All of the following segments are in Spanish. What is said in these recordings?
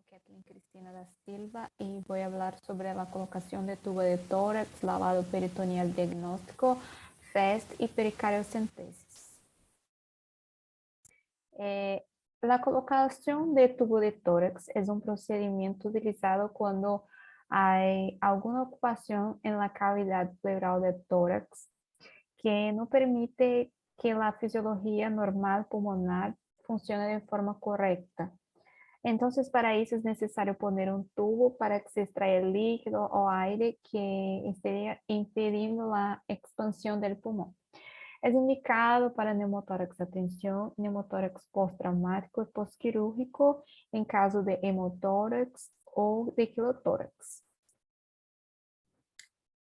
Kathleen Cristina da Silva y voy a hablar sobre la colocación de tubo de tórax, lavado peritoneal diagnóstico, FAST y pericariocentesis. La colocación de tubo de tórax es un procedimiento utilizado cuando hay alguna ocupación en la cavidad pleural del tórax que no permite que la fisiología normal pulmonar funcione de forma correcta. Entonces, para eso es necesario poner un tubo para que se extraiga el líquido o aire que estaría impidiendo la expansión del pulmón. Es indicado para neumotórax de tensión, neumotórax postraumático y postquirúrgico en caso de hemotórax o de quilotórax.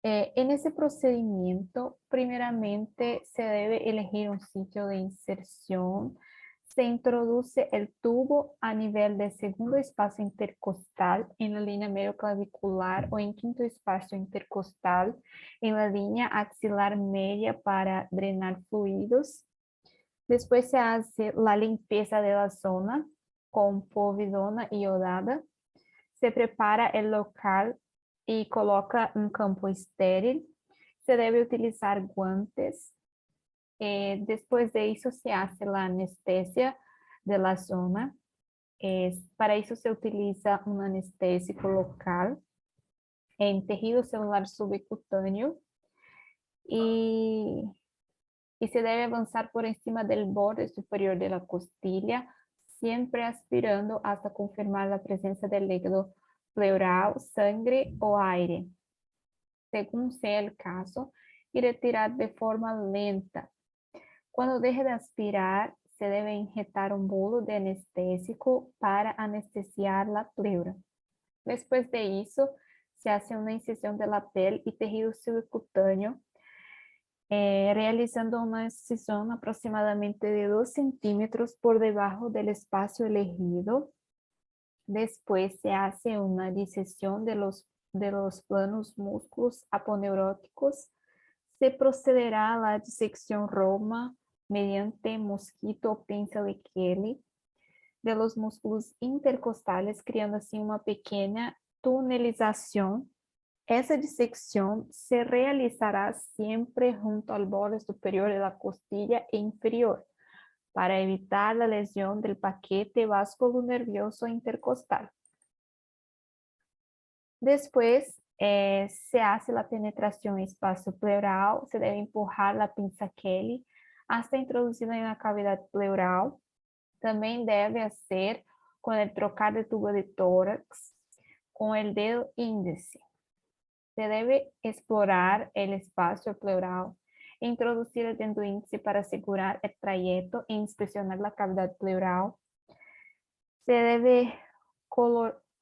En ese procedimiento, primeramente se debe elegir un sitio de inserción. Se introduce el tubo a nivel del segundo espacio intercostal en la línea medioclavicular o en quinto espacio intercostal en la línea axilar media para drenar fluidos. Después se hace la limpieza de la zona con povidona iodada. Se prepara el local y coloca un campo estéril. Se debe utilizar guantes. Después de eso se hace la anestesia de la zona. Para eso se utiliza un anestésico local en tejido celular subcutáneo y se debe avanzar por encima del borde superior de la costilla, siempre aspirando hasta confirmar la presencia del líquido pleural, sangre o aire, según sea el caso, y retirar de forma lenta. Cuando deje de aspirar, se debe inyectar un bulo de anestésico para anestesiar la pleura. Después de eso, se hace una incisión de la piel y tejido subcutáneo, realizando una incisión aproximadamente de 2 centímetros por debajo del espacio elegido. Después se hace una disección de los planos músculos aponeuróticos. Se procederá a la disección Roma mediante mosquito o pinza de Kelly de los músculos intercostales, creando así una pequeña tunelización. Esa disección se realizará siempre junto al borde superior de la costilla e inferior para evitar la lesión del paquete vasculonervioso intercostal. Después se hace la penetración espacio pleural, se debe empujar la pinza Kelly hasta introducirla en la cavidad pleural. También debe hacer con el trocar de tubo de tórax con el dedo índice. Se debe explorar el espacio pleural, introducir el dedo índice para asegurar el trayecto e inspeccionar la cavidad pleural. Se debe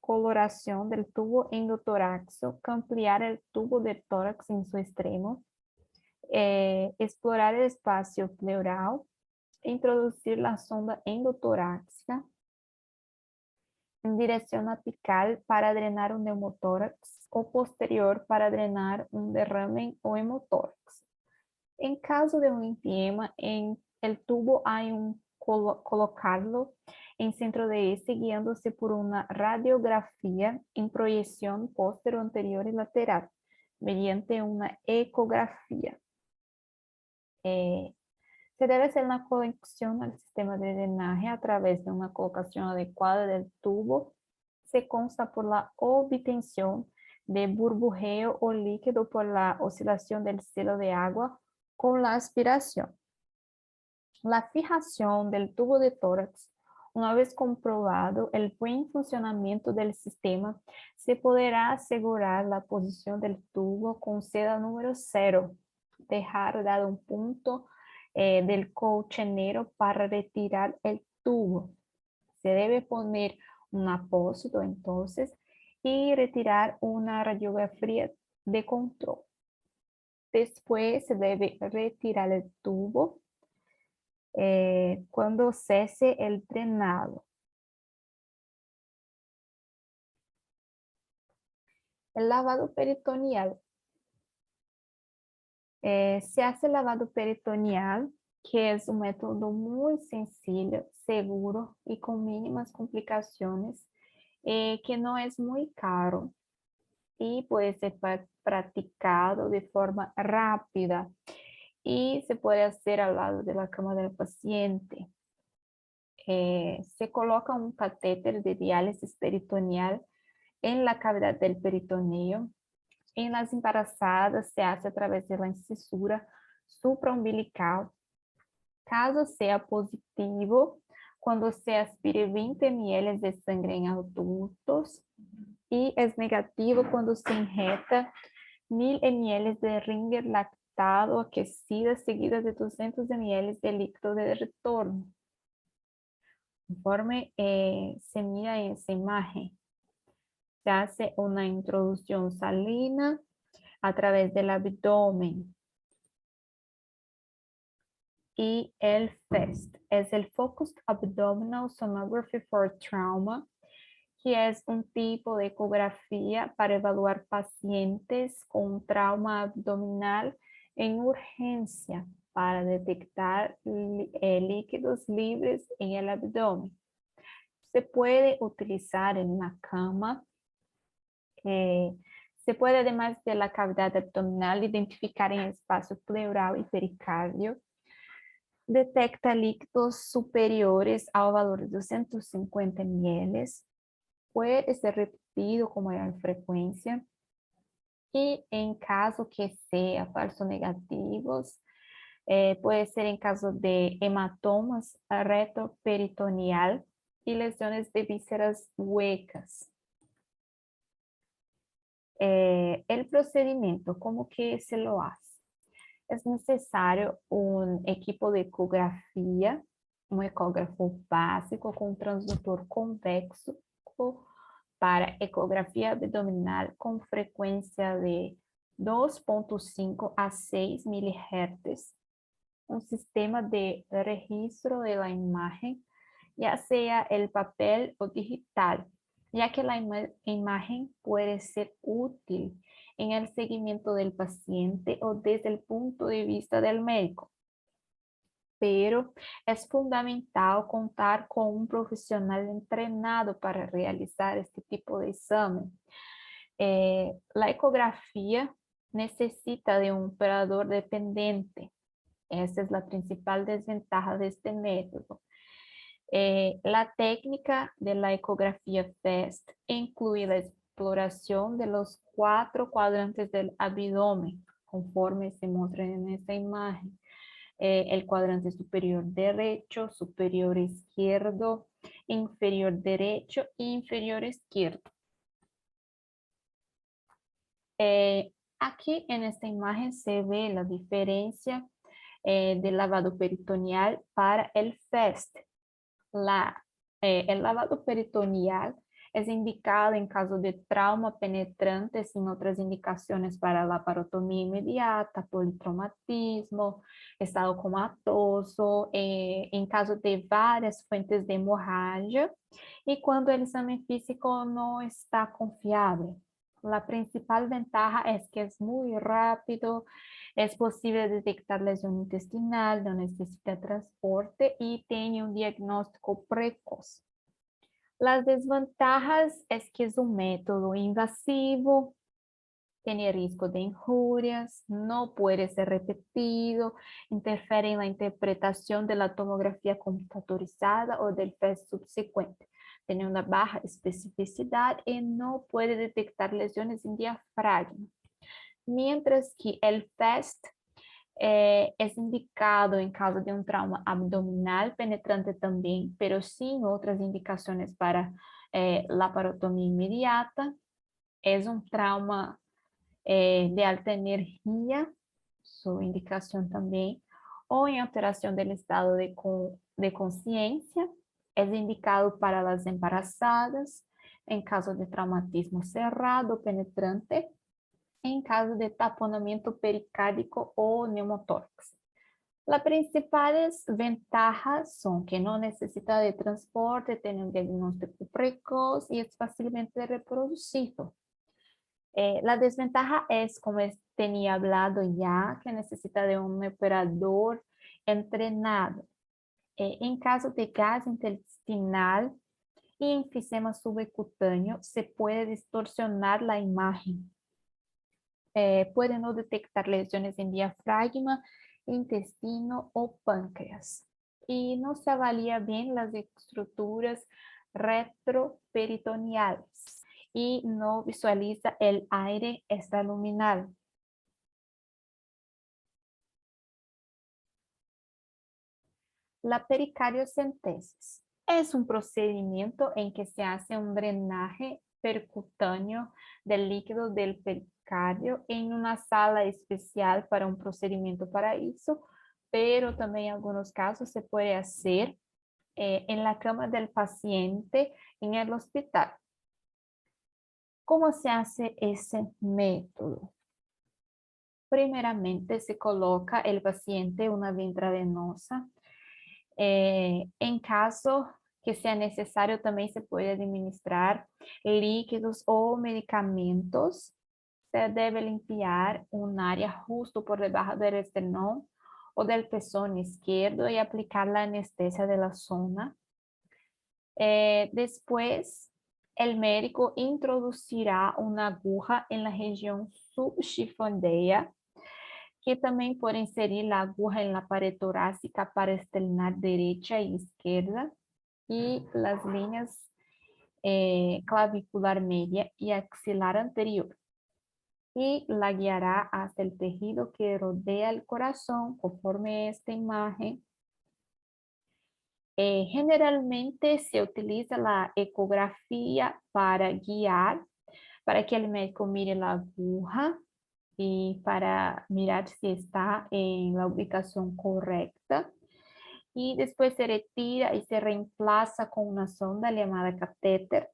coloración del tubo endotorácico, ampliar el tubo de tórax en su extremo, explorar el espacio pleural, introducir la sonda endotorácica en dirección apical para drenar un neumotórax o posterior para drenar un derrame o hemotórax. En caso de un empiema en el tubo hay un colocarlo en centro de este guiándose por una radiografía en proyección posterior, anterior y lateral mediante una ecografía. Se debe hacer una conexión al sistema de drenaje a través de una colocación adecuada del tubo. Se consta por la obtención de burbujeo o líquido por la oscilación del cielo de agua con la aspiración. La fijación del tubo de tórax, una vez comprobado el buen funcionamiento del sistema, se podrá asegurar la posición del tubo con seda número 0, dejar dado un punto del colchonero para retirar el tubo. Se debe poner un apósito entonces y retirar una radiografía de control. Después se debe retirar el tubo cuando cese el drenado. El lavado peritoneal. Se hace lavado peritoneal, que es un método muy sencillo, seguro y con mínimas complicaciones que no es muy caro y puede ser practicado de forma rápida y se puede hacer al lado de la cama del paciente. Se coloca un catéter de diálisis peritoneal en la cavidad del peritoneo. En las embarazadas se hace a través de la incisura supraumbilical. Caso sea positivo, cuando se aspire 20 ml de sangre en adultos y es negativo cuando se injeta 1000 ml de Ringer lactado aquecida seguida de 200 ml de líquido de retorno. Conforme se mira en esa imagen, se hace una introducción salina a través del abdomen. Y el FAST es el Focused Abdominal Sonography for Trauma, que es un tipo de ecografía para evaluar pacientes con trauma abdominal en urgencia para detectar líquidos libres en el abdomen. Se puede utilizar en la cama. Se puede, además de la cavidad abdominal, identificar en el espacio pleural y pericardio. Detecta líquidos superiores al valor de 250 ml. Puede ser repetido con mayor frecuencia. Y en caso que sea falso negativos, puede ser en caso de hematomas retroperitoneal y lesiones de vísceras huecas. El procedimiento, ¿cómo que se lo hace? Es necesario un equipo de ecografía, un ecógrafo básico con transductor convexo para ecografía abdominal con frecuencia de 2.5 a 6 MHz, un sistema de registro de la imagen, ya sea el papel o digital, ya que la imagen puede ser útil en el seguimiento del paciente o desde el punto de vista del médico. Pero es fundamental contar con un profesional entrenado para realizar este tipo de examen. La ecografía necesita de un operador dependiente. Esa es la principal desventaja de este método. La técnica de la ecografía FAST incluye la exploración de los 4 cuadrantes del abdomen, conforme se muestra en esta imagen. El cuadrante superior derecho, superior izquierdo, inferior derecho e inferior izquierdo. Aquí en esta imagen se ve la diferencia del lavado peritoneal para el FAST. El lavado peritoneal es indicado en caso de trauma penetrante sin otras indicaciones para laparotomía inmediata, politraumatismo, estado comatoso, en caso de varias fuentes de hemorragia y cuando el examen físico no está confiable. La principal ventaja es que es muy rápido, es posible detectar lesión intestinal, no necesita transporte y tiene un diagnóstico precoz. Las desventajas es que es un método invasivo, tiene riesgo de injurias, no puede ser repetido, interfiere en la interpretación de la tomografía computadorizada o del FAST subsecuente. Tiene una baja especificidad y no puede detectar lesiones en diafragma. Mientras que el FAST es indicado en caso de un trauma abdominal penetrante también, pero sin otras indicaciones para laparotomía inmediata. Es un trauma de alta energía, su indicación también, o en alteración del estado de conciencia. Es indicado para las embarazadas, en caso de traumatismo cerrado penetrante, en caso de taponamiento pericárdico o neumotórax. Las principales ventajas son que no necesita de transporte, tiene un diagnóstico precoz y es fácilmente reproducido. La desventaja es, como tenía hablado ya, que necesita de un operador entrenado. En caso de gas intestinal, y enfisema subcutáneo se puede distorsionar la imagen. Puede no detectar lesiones en diafragma, intestino o páncreas. Y no se avalía bien las estructuras retroperitoneales y no visualiza el aire extraluminal. La pericardiocentesis es un procedimiento en que se hace un drenaje percutáneo del líquido del pericardio en una sala especial para un procedimiento para eso, pero también en algunos casos se puede hacer en la cama del paciente en el hospital. ¿Cómo se hace ese método? Primeramente se coloca el paciente una vía intravenosa. En caso que sea necesario, también se puede administrar líquidos o medicamentos. Se debe limpiar un área justo por debajo del esternón o del pezón izquierdo y aplicar la anestesia de la zona. Después, el médico introducirá una aguja en la región subchifondea, que también puede inserir la aguja en la pared torácica para estrenar derecha e izquierda y las líneas clavicular media y axilar anterior. Y la guiará hasta el tejido que rodea el corazón conforme esta imagen. Generalmente se utiliza la ecografía para guiar, para que el médico mire la aguja y para mirar si está en la ubicación correcta. Y después se retira y se reemplaza con una sonda llamada catéter.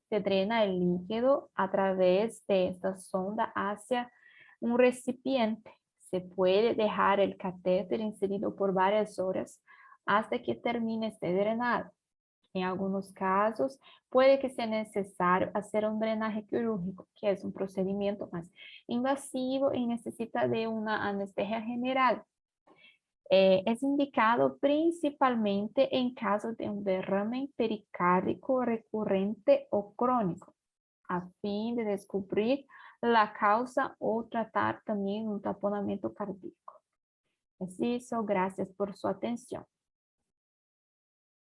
Se drena el líquido a través de esta sonda hacia un recipiente. Se puede dejar el catéter inserido por varias horas hasta que termine este drenado. En algunos casos, puede que sea necesario hacer un drenaje quirúrgico, que es un procedimiento más invasivo y necesita de una anestesia general. Es indicado principalmente en caso de un derrame pericárdico recurrente o crónico, a fin de descubrir la causa o tratar también un taponamiento cardíaco. Es eso, gracias por su atención.